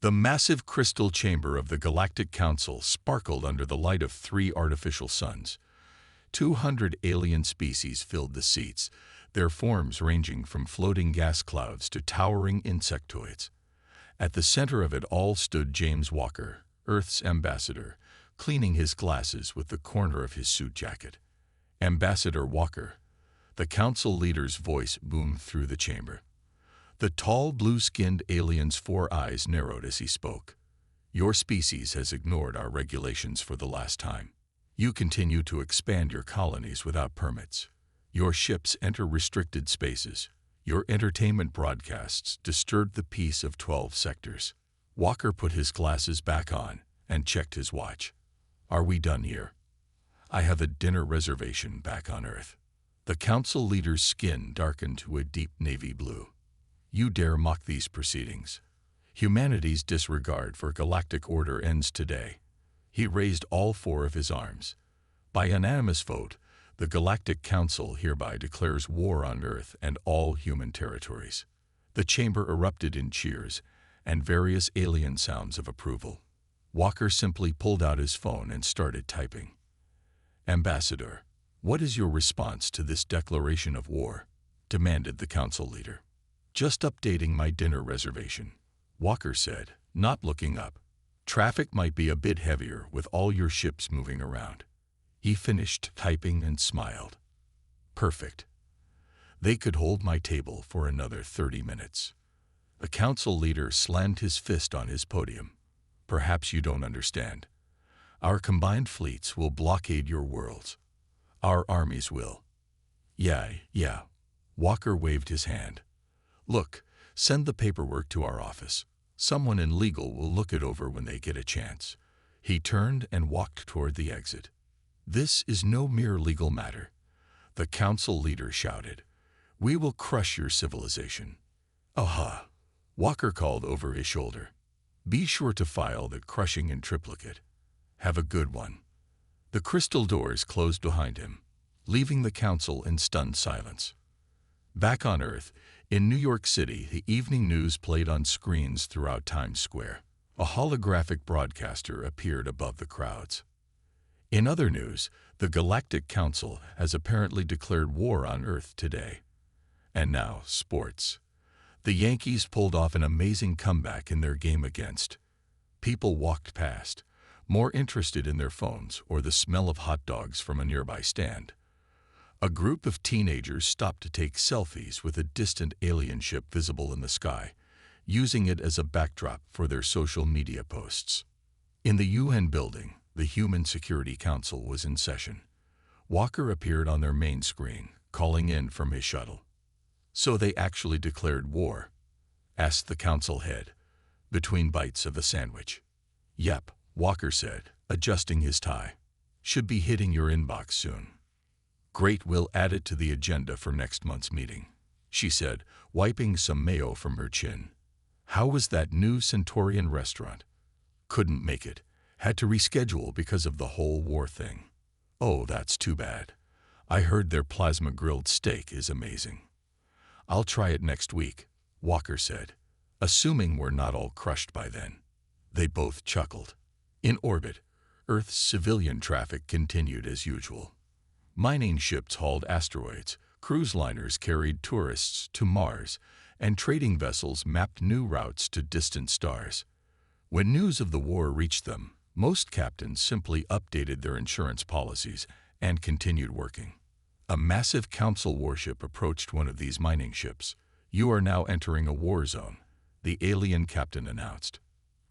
The massive crystal chamber of the Galactic Council sparkled under the light of 3 artificial suns. 200 alien species filled the seats, their forms ranging from floating gas clouds to towering insectoids. At the center of it all stood James Walker, Earth's ambassador, cleaning his glasses with the corner of his suit jacket. "Ambassador Walker," the council leader's voice boomed through the chamber. The tall, blue-skinned alien's 4 eyes narrowed as he spoke. "Your species has ignored our regulations for the last time. You continue to expand your colonies without permits. Your ships enter restricted spaces. Your entertainment broadcasts disturb the peace of 12 sectors." Walker put his glasses back on and checked his watch. "Are we done here? I have a dinner reservation back on Earth." The council leader's skin darkened to a deep navy blue. "You dare mock these proceedings? Humanity's disregard for galactic order ends today." He raised all 4 of his arms. "By unanimous vote, the Galactic Council hereby declares war on Earth and all human territories." The chamber erupted in cheers and various alien sounds of approval. Walker simply pulled out his phone and started typing. "Ambassador, what is your response to this declaration of war?" demanded the council leader. "Just updating my dinner reservation," Walker said, not looking up. "Traffic might be a bit heavier with all your ships moving around." He finished typing and smiled. "Perfect. They could hold my table for another 30 minutes. The council leader slammed his fist on his podium. "Perhaps you don't understand. Our combined fleets will blockade your worlds. Our armies will." Yeah. Walker waved his hand. "Look, send the paperwork to our office. Someone in legal will look it over when they get a chance." He turned and walked toward the exit. "This is no mere legal matter," the council leader shouted. "We will crush your civilization." "Aha," Walker called over his shoulder. "Be sure to file the crushing in triplicate. Have a good one." The crystal doors closed behind him, leaving the council in stunned silence. Back on Earth, in New York City, the evening news played on screens throughout Times Square. A holographic broadcaster appeared above the crowds. In other news, the Galactic Council has apparently declared war on Earth today. And now, sports. The Yankees pulled off an amazing comeback in their game against. People walked past, more interested in their phones or the smell of hot dogs from a nearby stand. A group of teenagers stopped to take selfies with a distant alien ship visible in the sky, using it as a backdrop for their social media posts. In the UN building, the Human Security Council was in session. Walker appeared on their main screen, calling in from his shuttle. "So they actually declared war?" asked the council head, between bites of a sandwich. "Yep," Walker said, adjusting his tie. "Should be hitting your inbox soon." "Great, we'll add it to the agenda for next month's meeting," she said, wiping some mayo from her chin. "How was that new Centaurian restaurant?" "Couldn't make it. Had to reschedule because of the whole war thing." "Oh, that's too bad. I heard their plasma grilled steak is amazing." "I'll try it next week," Walker said, assuming we're not all crushed by then. They both chuckled. In orbit, Earth's civilian traffic continued as usual. Mining ships hauled asteroids, cruise liners carried tourists to Mars, and trading vessels mapped new routes to distant stars. When news of the war reached them, most captains simply updated their insurance policies and continued working. A massive council warship approached one of these mining ships. "You are now entering a war zone," the alien captain announced.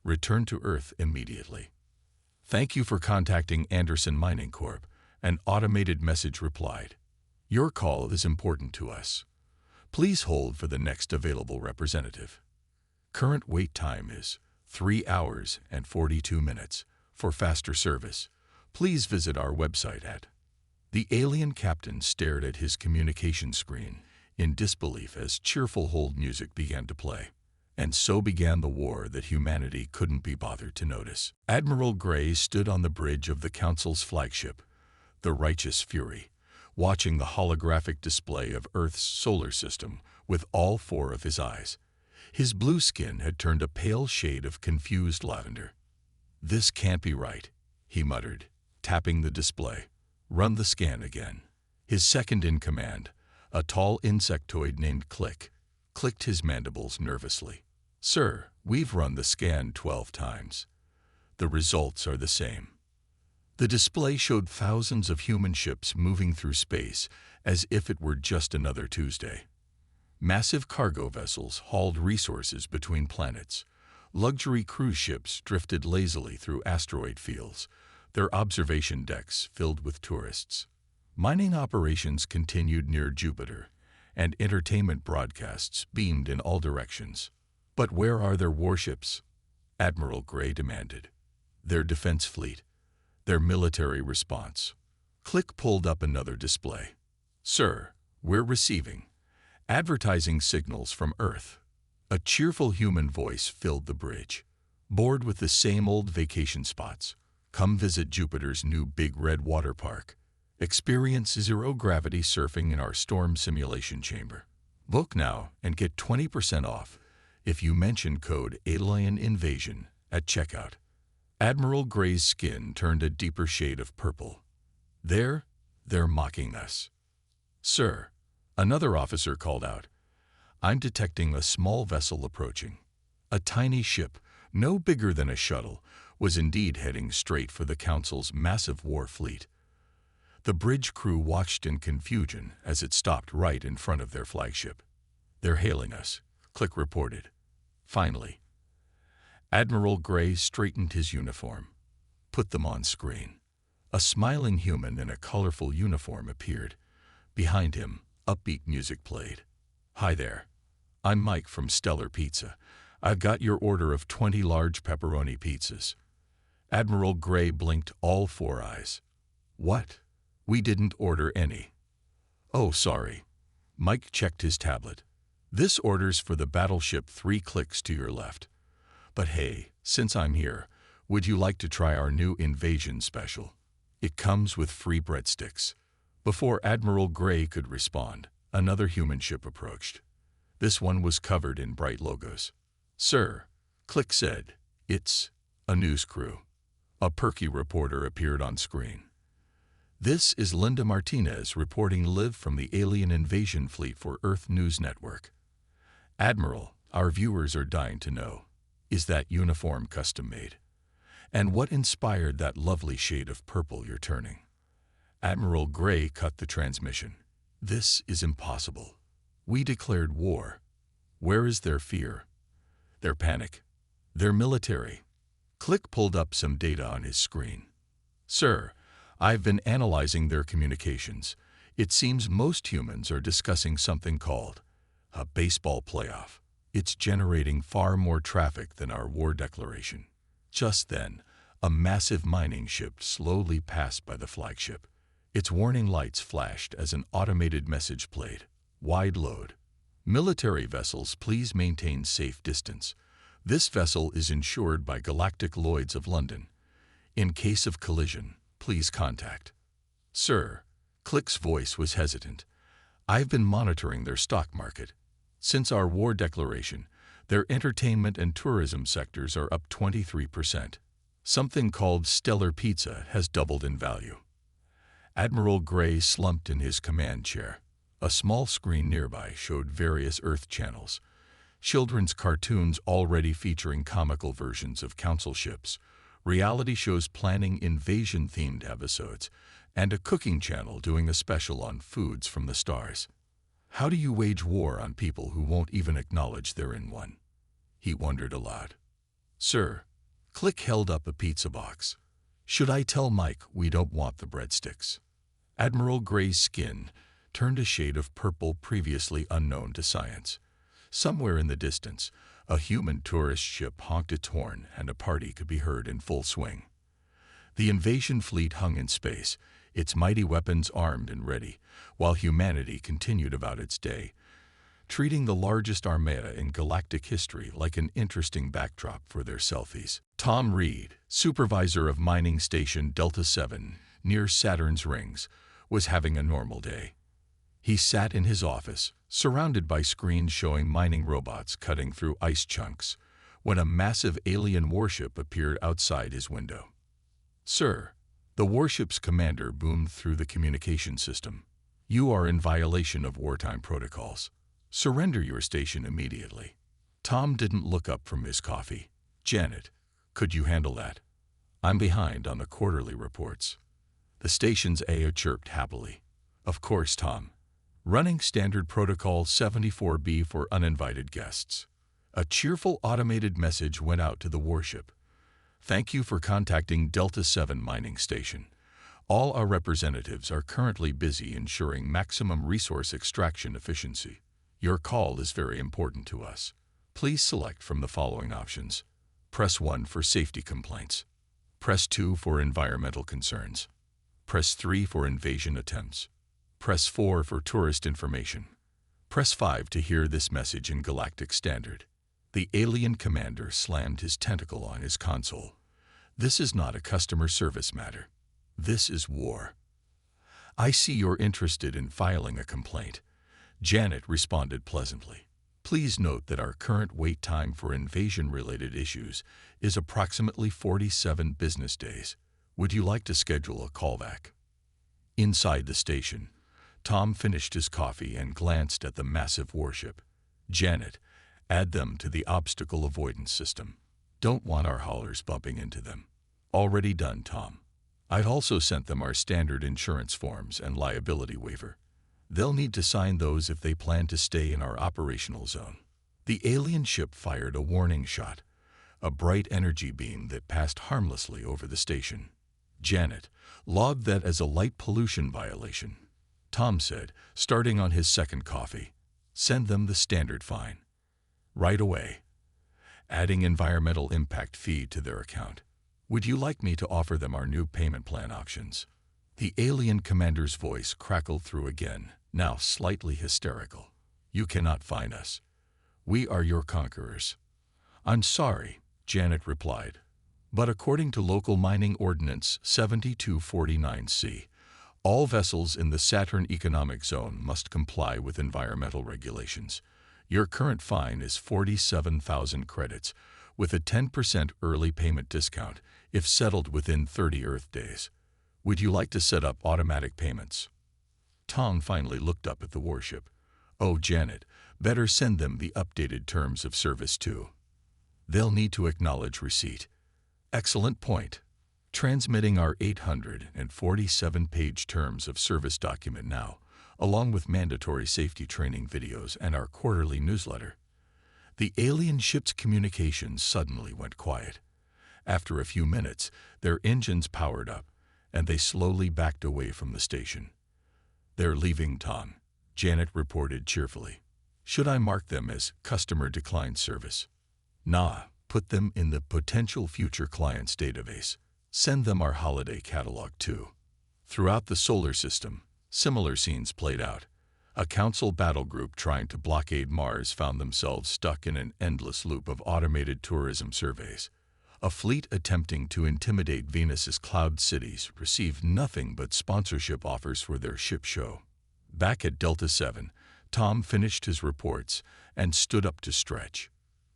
"Return to Earth immediately." "Thank you for contacting Anderson Mining Corp," an automated message replied. "Your call is important to us. Please hold for the next available representative. Current wait time is 3 hours and 42 minutes. For faster service, please visit our website at." The alien captain stared at his communication screen in disbelief as cheerful hold music began to play. And so began the war that humanity couldn't be bothered to notice. Admiral Gray stood on the bridge of the Council's flagship, the Righteous Fury, watching the holographic display of Earth's solar system with all 4 of his eyes. His blue skin had turned a pale shade of confused lavender. "This can't be right," he muttered, tapping the display. "Run the scan again." His second-in-command, a tall insectoid named Click, clicked his mandibles nervously. "Sir, we've run the scan 12 times. The results are the same." The display showed thousands of human ships moving through space as if it were just another Tuesday. Massive cargo vessels hauled resources between planets. Luxury cruise ships drifted lazily through asteroid fields, their observation decks filled with tourists. Mining operations continued near Jupiter, and entertainment broadcasts beamed in all directions. "But where are their warships?" Admiral Gray demanded. "Their defense fleet, their military response." Click pulled up another display. "Sir, we're receiving advertising signals from Earth." A cheerful human voice filled the bridge. "Bored with the same old vacation spots? Come visit Jupiter's new Big Red Water Park. Experience zero-gravity surfing in our storm simulation chamber. Book now and get 20% off if you mention code Alien Invasion at checkout." Admiral Gray's skin turned a deeper shade of purple. They're mocking us." "Sir," another officer called out, "I'm detecting a small vessel approaching." A tiny ship, no bigger than a shuttle, was indeed heading straight for the Council's massive war fleet. The bridge crew watched in confusion as it stopped right in front of their flagship. "They're hailing us," Click reported. Finally, Admiral Gray straightened his uniform. "Put them on screen." A smiling human in a colorful uniform appeared. Behind him, upbeat music played. "Hi there. I'm Mike from Stellar Pizza. I've got your order of 20 large pepperoni pizzas." Admiral Gray blinked all 4 eyes. "What? We didn't order any." "Oh, sorry." Mike checked his tablet. "This order's for the battleship 3 clicks to your left. But hey, since I'm here, would you like to try our new invasion special? It comes with free breadsticks." Before Admiral Gray could respond, another human ship approached. This one was covered in bright logos. "Sir," Click said, "it's a news crew." A perky reporter appeared on screen. "This is Linda Martinez reporting live from the Alien Invasion Fleet for Earth News Network. Admiral, our viewers are dying to know, is that uniform custom-made? And what inspired that lovely shade of purple you're turning?" Admiral Gray cut the transmission. "This is impossible. We declared war. Where is their fear? Their panic? Their military?" Click pulled up some data on his screen. "Sir, I've been analyzing their communications. It seems most humans are discussing something called a baseball playoff. It's generating far more traffic than our war declaration." Just then, a massive mining ship slowly passed by the flagship. Its warning lights flashed as an automated message played. "Wide load. Military vessels, please maintain safe distance. This vessel is insured by Galactic Lloyds of London. In case of collision, please contact." "Sir," Click's voice was hesitant, "I've been monitoring their stock market. Since our war declaration, their entertainment and tourism sectors are up 23%. Something called Stellar Pizza has doubled in value." Admiral Gray slumped in his command chair. A small screen nearby showed various Earth channels. Children's cartoons already featuring comical versions of Council ships, reality shows planning invasion-themed episodes, and a cooking channel doing a special on foods from the stars. "How do you wage war on people who won't even acknowledge they're in one?" he wondered aloud. "Sir," Click held up a pizza box. "Should I tell Mike we don't want the breadsticks?" Admiral Gray's skin turned a shade of purple previously unknown to science. Somewhere in the distance, a human tourist ship honked its horn and a party could be heard in full swing. The invasion fleet hung in space, its mighty weapons armed and ready, while humanity continued about its day, treating the largest armada in galactic history like an interesting backdrop for their selfies. Tom Reed, supervisor of mining station Delta 7 near Saturn's rings, was having a normal day. He sat in his office, surrounded by screens showing mining robots cutting through ice chunks, when a massive alien warship appeared outside his window. "Sir," the warship's commander boomed through the communication system, "you are in violation of wartime protocols. Surrender your station immediately." Tom didn't look up from his coffee. "Janet, could you handle that? I'm behind on the quarterly reports." The station's AO chirped happily. "Of course, Tom. Running standard protocol 74B for uninvited guests." A cheerful automated message went out to the warship. "Thank you for contacting Delta 7 Mining Station. All our representatives are currently busy ensuring maximum resource extraction efficiency. Your call is very important to us. Please select from the following options. Press 1 for safety complaints. Press 2 for environmental concerns. Press 3 for invasion attempts. Press 4 for tourist information. Press 5 to hear this message in Galactic Standard." The alien commander slammed his tentacle on his console. "This is not a customer service matter. This is war." "I see you're interested in filing a complaint." Janet responded pleasantly. "Please note that our current wait time for invasion-related issues is approximately 47 business days. Would you like to schedule a callback?" Inside the station, Tom finished his coffee and glanced at the massive warship. "Janet, add them to the obstacle avoidance system. Don't want our haulers bumping into them." "Already done, Tom. I've also sent them our standard insurance forms and liability waiver. They'll need to sign those if they plan to stay in our operational zone." The alien ship fired a warning shot, a bright energy beam that passed harmlessly over the station. "Janet, log that as a light pollution violation," Tom said, starting on his second coffee. "Send them the standard fine. Right away. Adding environmental impact fee to their account. Would you like me to offer them our new payment plan options?" The alien commander's voice crackled through again, now slightly hysterical. "You cannot fine us. We are your conquerors." "I'm sorry," Janet replied, "but according to local mining ordinance 7249C, all vessels in the Saturn Economic Zone must comply with environmental regulations. Your current fine is 47,000 credits, with a 10% early payment discount if settled within 30 Earth days. Would you like to set up automatic payments?" Tom finally looked up at the warship. "Oh, Janet, better send them the updated terms of service too. They'll need to acknowledge receipt." "Excellent point. Transmitting our 847-page terms of service document now, along with mandatory safety training videos and our quarterly newsletter." The alien ship's communications suddenly went quiet. After a few minutes, their engines powered up, and they slowly backed away from the station. "They're leaving, Tom," Janet reported cheerfully. "Should I mark them as customer declined service?" "Nah, put them in the potential future clients database. Send them our holiday catalog too." Throughout the solar system, similar scenes played out. A council battle group trying to blockade Mars found themselves stuck in an endless loop of automated tourism surveys. A fleet attempting to intimidate Venus's cloud cities received nothing but sponsorship offers for their ship show. Back at Delta 7, Tom finished his reports and stood up to stretch.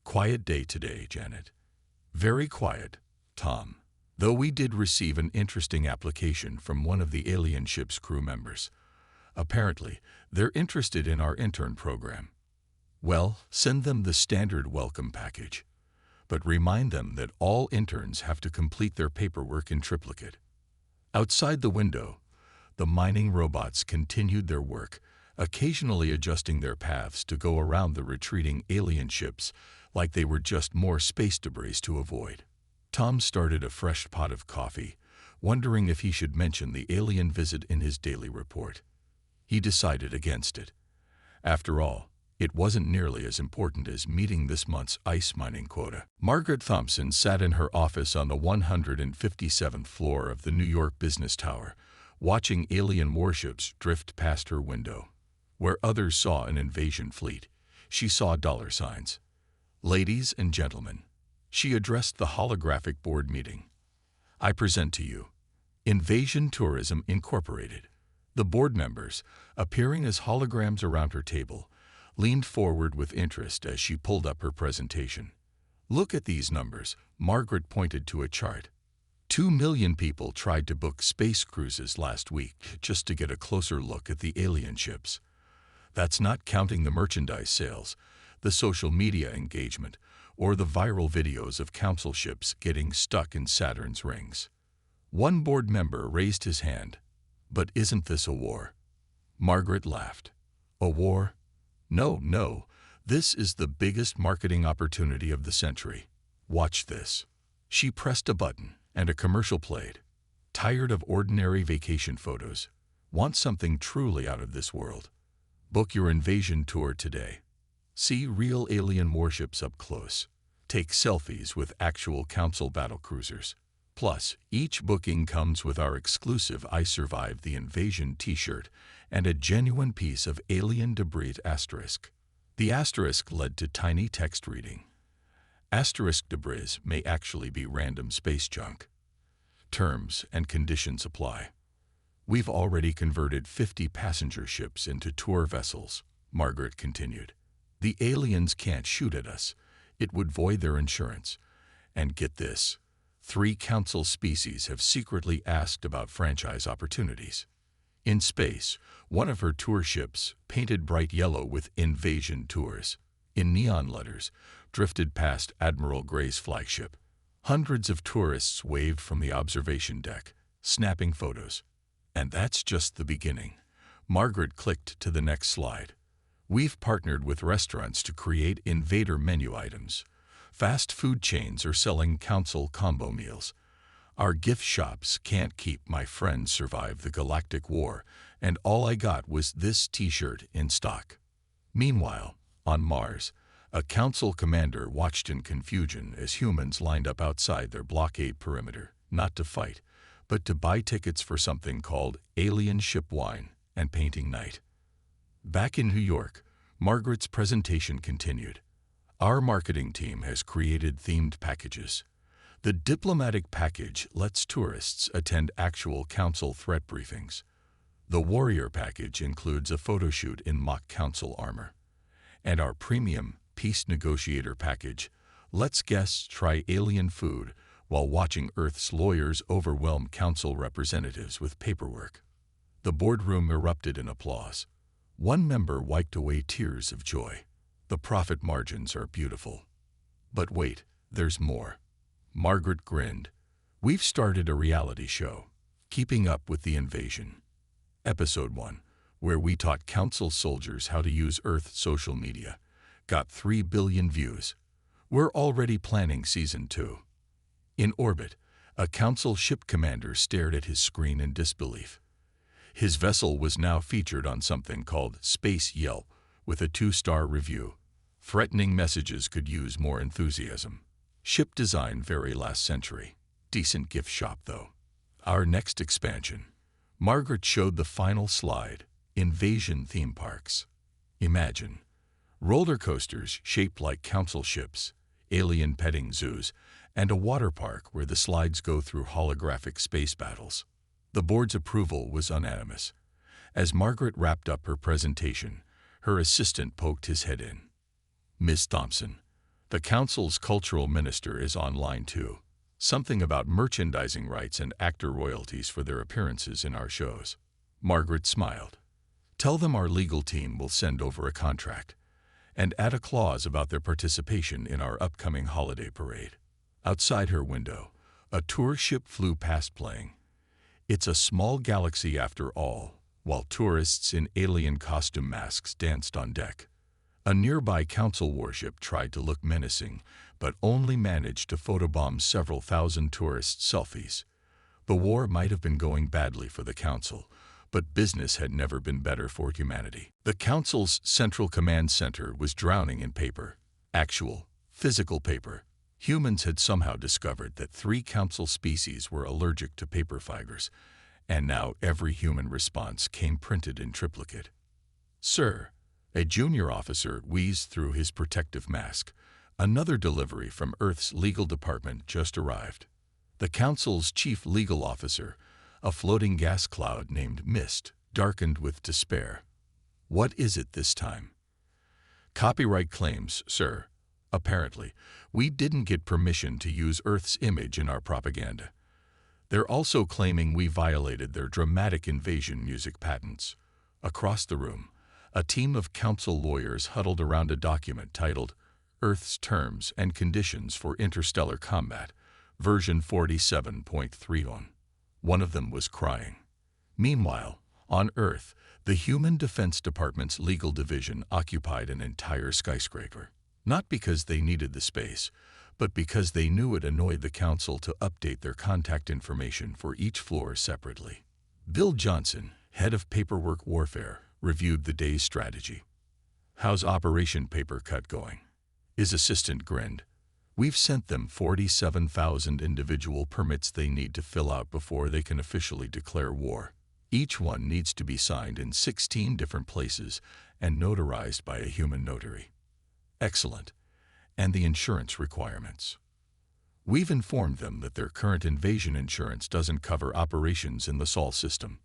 "Quiet day today, Janet." "Very quiet, Tom. Though we did receive an interesting application from one of the alien ship's crew members. Apparently, they're interested in our intern program. Well, send them the standard welcome package. But remind them that all interns have to complete their paperwork in triplicate." Outside the window, the mining robots continued their work, occasionally adjusting their paths to go around the retreating alien ships like they were just more space debris to avoid. Tom started a fresh pot of coffee, wondering if he should mention the alien visit in his daily report. He decided against it. After all, it wasn't nearly as important as meeting this month's ice mining quota. Margaret Thompson sat in her office on the 157th floor of the New York Business Tower, watching alien warships drift past her window. Where others saw an invasion fleet, she saw dollar signs. "Ladies and gentlemen," she addressed the holographic board meeting, "I present to you Invasion Tourism Incorporated. The board members, appearing as holograms around her table, leaned forward with interest as she pulled up her presentation. "Look at these numbers," Margaret pointed to a chart. 2 million people tried to book space cruises last week just to get a closer look at the alien ships. That's not counting the merchandise sales, the social media engagement, or the viral videos of council ships getting stuck in Saturn's rings. One board member raised his hand. "But isn't this a war?" Margaret laughed. "A war? No. This is the biggest marketing opportunity of the century. Watch this." She pressed a button, and a commercial played. "Tired of ordinary vacation photos? Want something truly out of this world? Book your invasion tour today. See real alien warships up close. Take selfies with actual council battlecruisers. Plus, each booking comes with our exclusive I Survived the Invasion t-shirt and a genuine piece of alien debris asterisk." The asterisk led to tiny text reading. Asterisk debris may actually be random space junk. Terms and conditions apply. "We've already converted 50 passenger ships into tour vessels," Margaret continued. "The aliens can't shoot at us. It would void their insurance. And get this, 3 council species have secretly asked about franchise opportunities." In space, one of her tour ships, painted bright yellow with "Invasion Tours" in neon letters, drifted past Admiral Gray's flagship. Hundreds of tourists waved from the observation deck, snapping photos. And that's just the beginning. Margaret clicked to the next slide. "We've partnered with restaurants to create invader menu items. Fast food chains are selling council combo meals. Our gift shops can't keep My Friends Survive the Galactic War, and all I got was this t-shirt in stock." Meanwhile, on Mars, a council commander watched in confusion as humans lined up outside their blockade perimeter, not to fight, but to buy tickets for something called Alien Ship Wine and Painting Night. Back in New York, Margaret's presentation continued. "Our marketing team has created themed packages. The diplomatic package lets tourists attend actual council threat briefings. The warrior package includes a photo shoot in mock council armor. And our premium peace negotiator package lets guests try alien food while watching Earth's lawyers overwhelm council representatives with paperwork." The boardroom erupted in applause. One member wiped away tears of joy. "The profit margins are beautiful." "But wait, there's more." Margaret grinned. "We've started a reality show, Keeping Up with the Invasion. Episode 1, where we taught council soldiers how to use Earth social media, got 3 billion views. We're already planning Season 2. In orbit, a council ship commander stared at his screen in disbelief. His vessel was now featured on something called Space Yelp, with a 2-star review. Threatening messages could use more enthusiasm. Ship design very last century. Decent gift shop, though. Our next expansion. Margaret showed the final slide, Invasion theme parks. Imagine roller coasters shaped like council ships, alien petting zoos, and a water park where the slides go through holographic space battles. The board's approval was unanimous. As Margaret wrapped up her presentation, her assistant poked his head in. "Miss Thompson, the council's cultural minister is online too. Something about merchandising rights and actor royalties for their appearances in our shows." Margaret smiled. "Tell them our legal team will send over a contract, and add a clause about their participation in our upcoming holiday parade." Outside her window, a tour ship flew past playing "It's a Small Galaxy After All," while tourists in alien costume masks danced on deck. A nearby council warship tried to look menacing, but only managed to photobomb several thousand tourist selfies. The war might have been going badly for the council, but business had never been better for humanity. The council's central command center was drowning in paper. Actual, physical paper. Humans had somehow discovered that 3 council species were allergic to paper fibers, and now every human response came printed in triplicate. "Sir," a junior officer wheezed through his protective mask, "another delivery from Earth's legal department just arrived." The council's chief legal officer, a floating gas cloud named Mist, darkened with despair. What is it this time? Copyright claims, sir. Apparently, we didn't get permission to use Earth's image in our propaganda. They're also claiming we violated their dramatic invasion music patents. Across the room, a team of council lawyers huddled around a document titled Earth's Terms and Conditions for Interstellar Combat, version 47.31. One of them was crying. Meanwhile, on Earth, the Human Defense Department's legal division occupied an entire skyscraper. Not because they needed the space, but because they knew it annoyed the council to update their contact information for each floor separately. Bill Johnson, head of paperwork warfare, reviewed the day's strategy. "How's Operation Paper Cut going?" His assistant grinned. "We've sent them 47,000 individual permits they need to fill out before they can officially declare war. Each one needs to be signed in 16 different places and notarized by a human notary." "Excellent. And the insurance requirements?" "We've informed them that their current invasion insurance doesn't cover operations in the Sol system.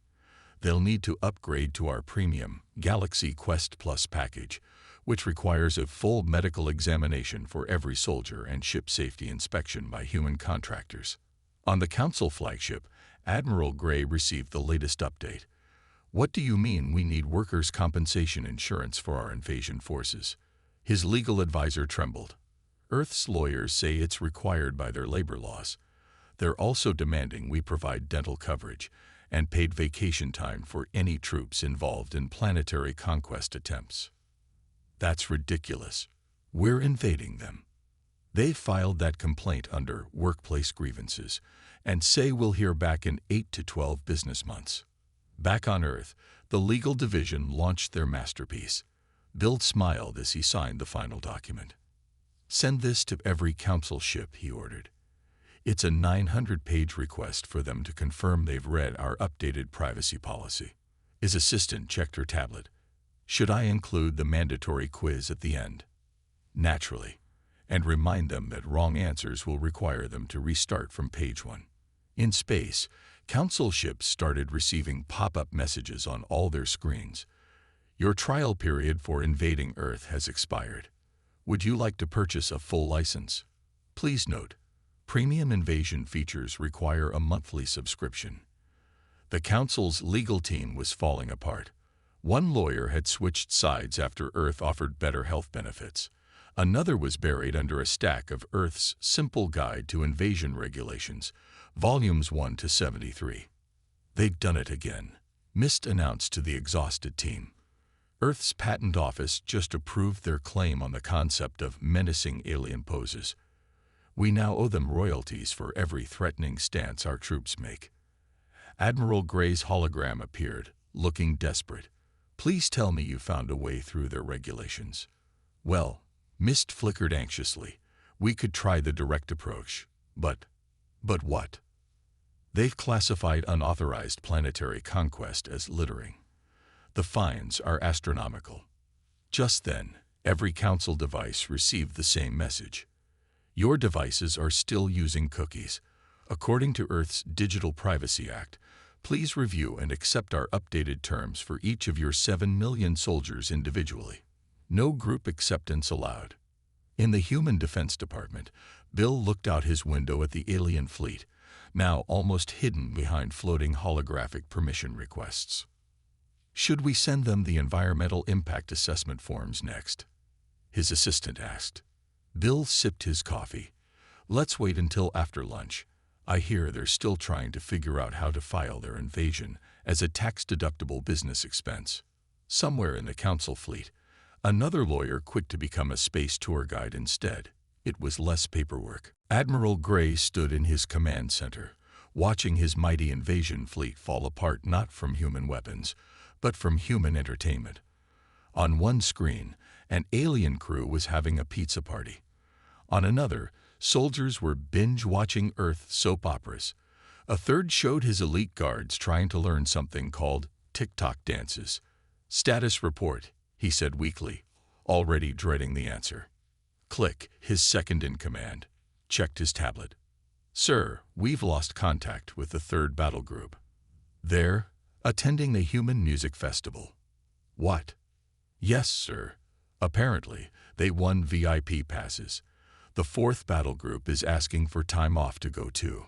They'll need to upgrade to our premium Galaxy Quest Plus package, which requires a full medical examination for every soldier and ship safety inspection by human contractors." On the council flagship, Admiral Gray received the latest update. "What do you mean we need workers' compensation insurance for our invasion forces?" His legal advisor trembled. "Earth's lawyers say it's required by their labor laws. They're also demanding we provide dental coverage and paid vacation time for any troops involved in planetary conquest attempts." "That's ridiculous. We're invading them. They filed that complaint under workplace grievances and say we'll hear back in 8 to 12 business months." Back on Earth, the legal division launched their masterpiece. Bill smiled as he signed the final document. "Send this to every council ship," he ordered. It's a 900-page request for them to confirm they've read our updated privacy policy. His assistant checked her tablet. "Should I include the mandatory quiz at the end?" "Naturally. And remind them that wrong answers will require them to restart from page 1. In space, council ships started receiving pop-up messages on all their screens. "Your trial period for invading Earth has expired. Would you like to purchase a full license? Please note, premium invasion features require a monthly subscription." The council's legal team was falling apart. One lawyer had switched sides after Earth offered better health benefits. Another was buried under a stack of Earth's Simple Guide to Invasion Regulations, volumes 1 to 73. "They've done it again," Mist announced to the exhausted team. "Earth's patent office just approved their claim on the concept of menacing alien poses. We now owe them royalties for every threatening stance our troops make." Admiral Gray's hologram appeared, looking desperate. "Please tell me you found a way through their regulations." "Well," Mist flickered anxiously, "we could try the direct approach, but what?" "They've classified unauthorized planetary conquest as littering. The fines are astronomical." Just then, every council device received the same message. "Your devices are still using cookies. According to Earth's Digital Privacy Act, please review and accept our updated terms for each of your 7 million soldiers individually. No group acceptance allowed." In the Human Defense Department, Bill looked out his window at the alien fleet, now almost hidden behind floating holographic permission requests. "Should we send them the environmental impact assessment forms next?" his assistant asked. Bill sipped his coffee. "Let's wait until after lunch. I hear they're still trying to figure out how to file their invasion as a tax-deductible business expense." Somewhere in the council fleet, another lawyer quit to become a space tour guide instead. It was less paperwork. Admiral Gray stood in his command center, watching his mighty invasion fleet fall apart not from human weapons, but from human entertainment. On one screen, an alien crew was having a pizza party. On another, soldiers were binge-watching Earth soap operas. A third showed his elite guards trying to learn something called TikTok dances. "Status report," he said weakly, already dreading the answer. Click, his second-in-command, checked his tablet. "Sir, we've lost contact with the third battle group." "There, Attending the Human Music Festival. What? Yes, sir. Apparently, they won VIP passes. The 4th battle group is asking for time off to go too.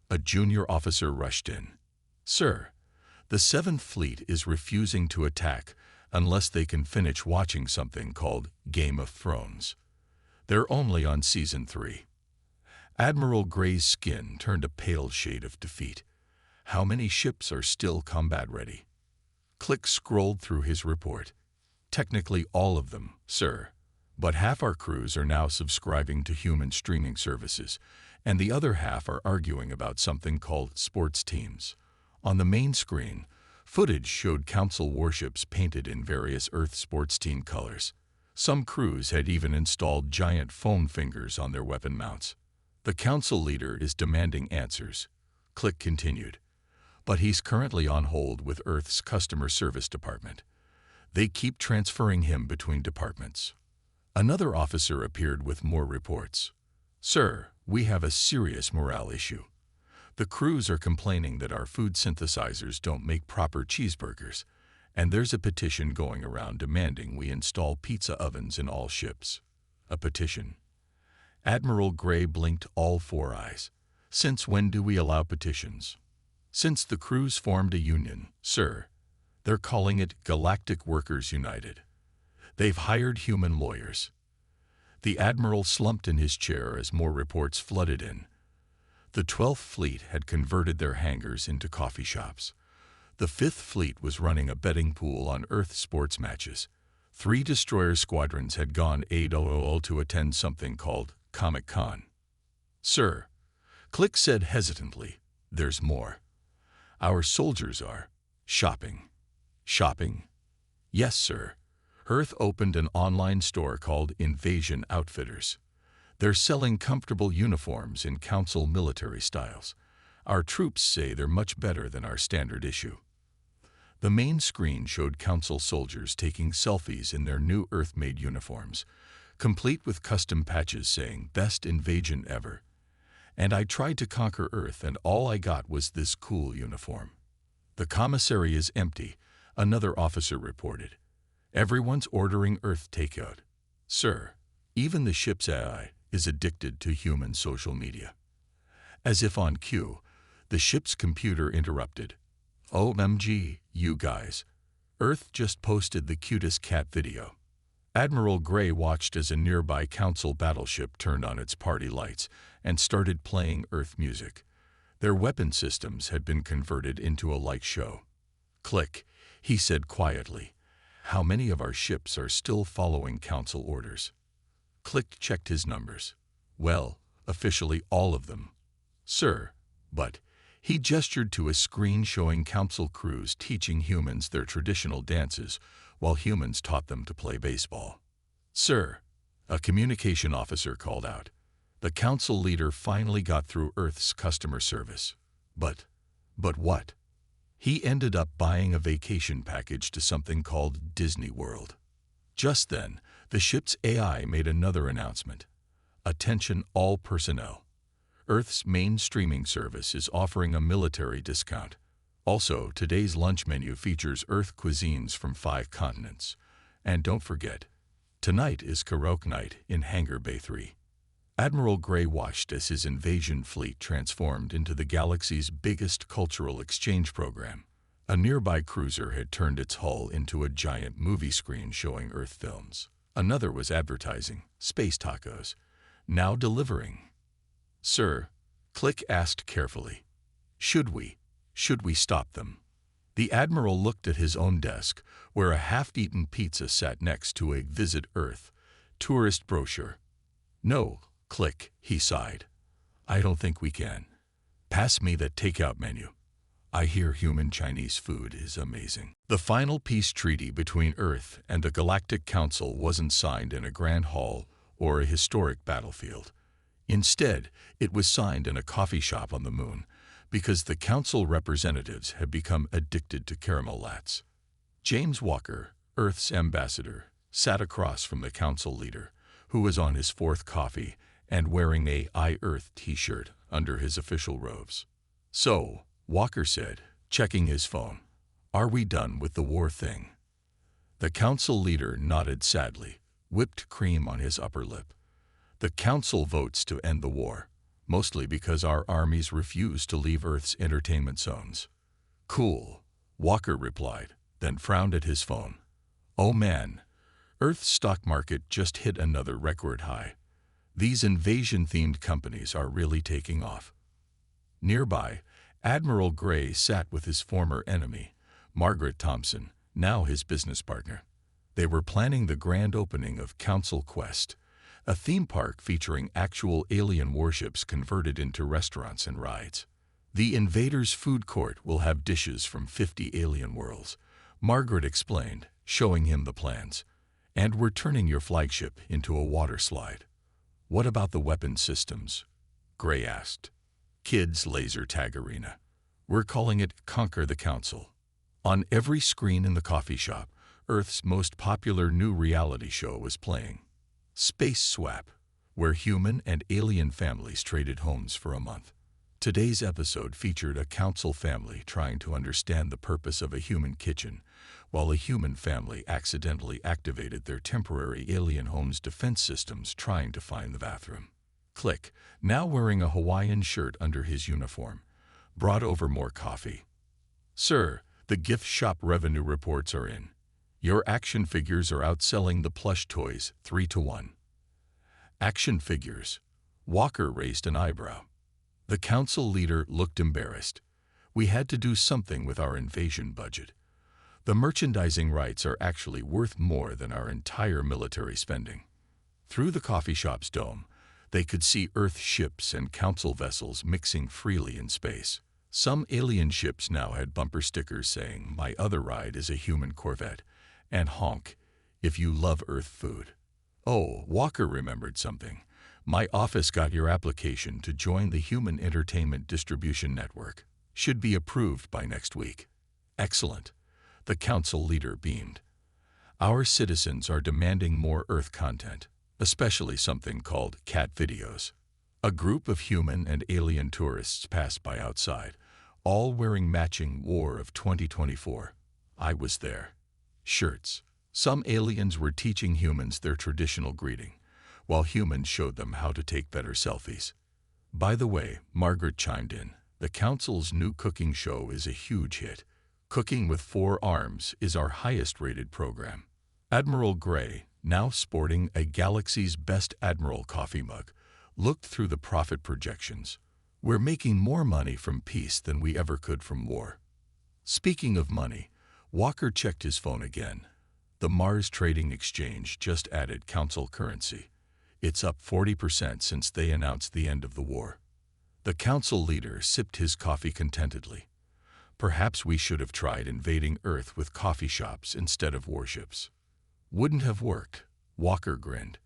A junior officer rushed in. Sir, the 7th Fleet is refusing to attack unless they can finish watching something called Game of Thrones. They're only on Season 3. Admiral Gray's skin turned a pale shade of defeat. How many ships are still combat-ready? Click scrolled through his report. Technically all of them, sir. But half our crews are now subscribing to human streaming services, and the other half are arguing about something called sports teams. On the main screen, footage showed Council warships painted in various Earth sports team colors. Some crews had even installed giant foam fingers on their weapon mounts. The Council leader is demanding answers. Click continued. But he's currently on hold with Earth's customer service department. They keep transferring him between departments. Another officer appeared with more reports. Sir, we have a serious morale issue. The crews are complaining that our food synthesizers don't make proper cheeseburgers, and there's a petition going around demanding we install pizza ovens in all ships. A petition. Admiral Gray blinked all 4 eyes. Since when do we allow petitions? Since the crews formed a union, sir. They're calling it Galactic Workers United. They've hired human lawyers. The Admiral slumped in his chair as more reports flooded in. The 12th Fleet had converted their hangars into coffee shops. The 5th Fleet was running a betting pool on Earth sports matches. 3 destroyer squadrons had gone AWOL to attend something called Comic-Con. Sir, Click said hesitantly, there's more. Our soldiers are shopping. Shopping? Yes, sir. Earth opened an online store called Invasion Outfitters. They're selling comfortable uniforms in Council military styles. Our troops say they're much better than our standard issue. The main screen showed Council soldiers taking selfies in their new Earth-made uniforms, complete with custom patches saying, "Best invasion ever." And I tried to conquer Earth and all I got was this cool uniform. The commissary is empty, another officer reported. Everyone's ordering Earth takeout. Sir, even the ship's AI is addicted to human social media. As if on cue, the ship's computer interrupted. OMG, you guys. Earth just posted the cutest cat video. Admiral Gray watched as a nearby Council battleship turned on its party lights and started playing Earth music. Their weapon systems had been converted into a light show. Click, he said quietly. How many of our ships are still following Council orders? Click checked his numbers. Well, officially all of them. Sir, but he gestured to a screen showing Council crews teaching humans their traditional dances while humans taught them to play baseball. Sir, a communication officer called out. The Council leader finally got through Earth's customer service. But what? He ended up buying a vacation package to something called Disney World. Just then, the ship's AI made another announcement. Attention all personnel. Earth's main streaming service is offering a military discount. Also, today's lunch menu features Earth cuisines from 5 continents. And don't forget, tonight is karaoke night in Hangar Bay 3. Admiral Gray watched as his invasion fleet transformed into the galaxy's biggest cultural exchange program. A nearby cruiser had turned its hull into a giant movie screen showing Earth films. Another was advertising space tacos, now delivering. Sir, Click asked carefully, should we stop them? The Admiral looked at his own desk, where a half-eaten pizza sat next to a Visit Earth tourist brochure. No, Click, he sighed. I don't think we can. Pass me that takeout menu. I hear human Chinese food is amazing. The final peace treaty between Earth and the Galactic Council wasn't signed in a grand hall or a historic battlefield. Instead, it was signed in a coffee shop on the moon, because the Council representatives had become addicted to caramel lattes. James Walker, Earth's ambassador, sat across from the Council leader, who was on his 4th coffee and wearing a I Earth t-shirt under his official robes. So, Walker said, checking his phone, Are we done with the war thing? The council leader nodded sadly, whipped cream on his upper lip. The council votes to end the war, mostly because our armies refuse to leave Earth's entertainment zones. Cool, Walker replied, then frowned at his phone. Oh man, Earth's stock market just hit another record high. These invasion-themed companies are really taking off. Nearby, Admiral Gray sat with his former enemy, Margaret Thompson, now his business partner. They were planning the grand opening of Council Quest, a theme park featuring actual alien warships converted into restaurants and rides. The Invaders' food court will have dishes from 50 alien worlds, Margaret explained, showing him the plans. And we're turning your flagship into a water slide. What about the weapon systems? Gray asked. Kids' laser tag arena. We're calling it Conquer the Council. On every screen in the coffee shop, Earth's most popular new reality show was playing. Space Swap, where human and alien families traded homes for a month. Today's episode featured a council family trying to understand the purpose of a human kitchen, while a human family accidentally activated their temporary alien home's defense systems trying to find the bathroom. Click, now wearing a Hawaiian shirt under his uniform, brought over more coffee. Sir, the gift shop revenue reports are in. Your action figures are outselling the plush toys 3-1. Action figures. Walker raised an eyebrow. The council leader looked embarrassed. We had to do something with our invasion budget. The merchandising rights are actually worth more than our entire military spending. Through the coffee shop's dome, they could see Earth ships and council vessels mixing freely in space. Some alien ships now had bumper stickers saying, "My other ride is a human Corvette," and "Honk, if you love Earth food." Oh, Walker remembered something. My office got your application to join the Human Entertainment Distribution Network. Should be approved by next week. Excellent. The council leader beamed. Our citizens are demanding more Earth content, especially something called cat videos. A group of human and alien tourists passed by outside, all wearing matching War of 2024. I was there. Shirts. Some aliens were teaching humans their traditional greeting, while humans showed them how to take better selfies. By the way, Margaret chimed in, the council's new cooking show is a huge hit. Cooking with 4 Arms is our highest-rated program. Admiral Gray, now sporting a Galaxy's Best Admiral coffee mug, looked through the profit projections. We're making more money from peace than we ever could from war. Speaking of money, Walker checked his phone again. The Mars Trading Exchange just added council currency. It's up 40% since they announced the end of the war. The council leader sipped his coffee contentedly. Perhaps we should have tried invading Earth with coffee shops instead of warships. Wouldn't have worked, Walker grinned.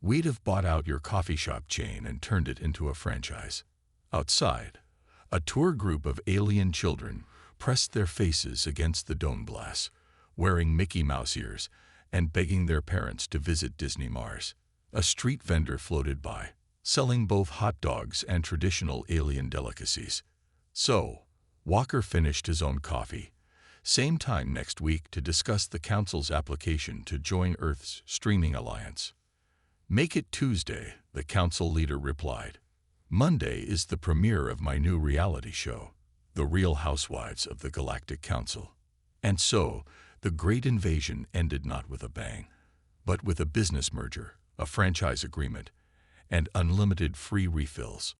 We'd have bought out your coffee shop chain and turned it into a franchise. Outside, a tour group of alien children pressed their faces against the dome glass, wearing Mickey Mouse ears and begging their parents to visit Disney Mars. A street vendor floated by, selling both hot dogs and traditional alien delicacies. So, Walker finished his own coffee. Same time next week to discuss the council's application to join Earth's streaming alliance. Make it Tuesday, the council leader replied. Monday is the premiere of my new reality show, The Real Housewives of the Galactic Council. And so, the great invasion ended not with a bang, but with a business merger, a franchise agreement, and unlimited free refills.